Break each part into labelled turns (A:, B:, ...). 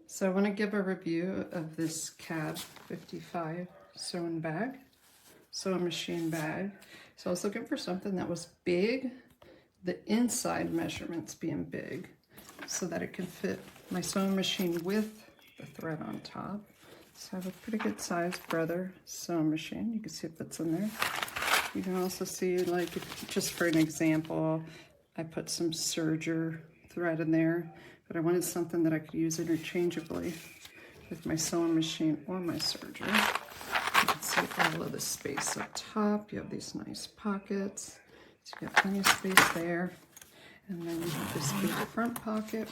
A: So I want to give a review of this CAB55 sewing machine bag. So I was looking for something that was big, the inside measurements being big, so that it can fit my sewing machine with the thread on top. So I have a pretty good sized Brother sewing machine. You can see it fits in there. You can also see, like, just for an example, I put some serger thread in there, but I wanted something that I could use interchangeably with my sewing machine or my serger. You can see all of the space up top. You have these nice pockets, so you got plenty of space there. And then you have this big front pocket.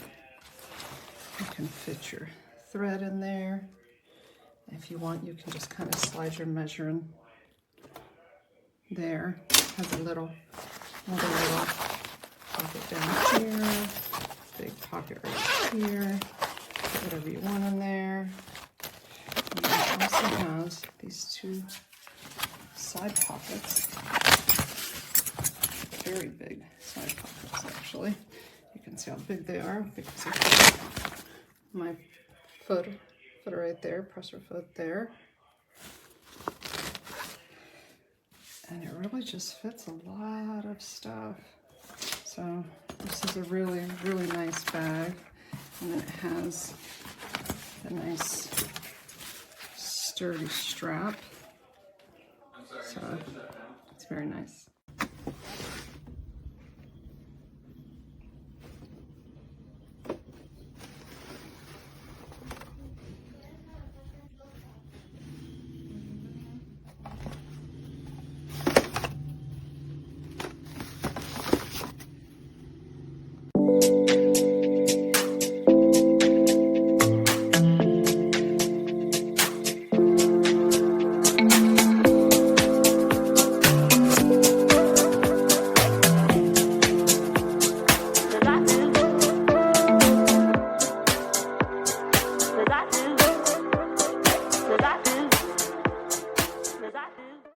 A: You can fit your thread in there. If you want, you can just kind of slide your measuring there. Has another little pocket down here, big pocket right here. Put whatever you want in there. And it also has these two side pockets, very big side pockets actually. You can see how big they are because of my footer right there, presser foot there. And it really just fits a lot of stuff. So this is a really, really nice bag. And then it has a nice sturdy strap. So it's very nice.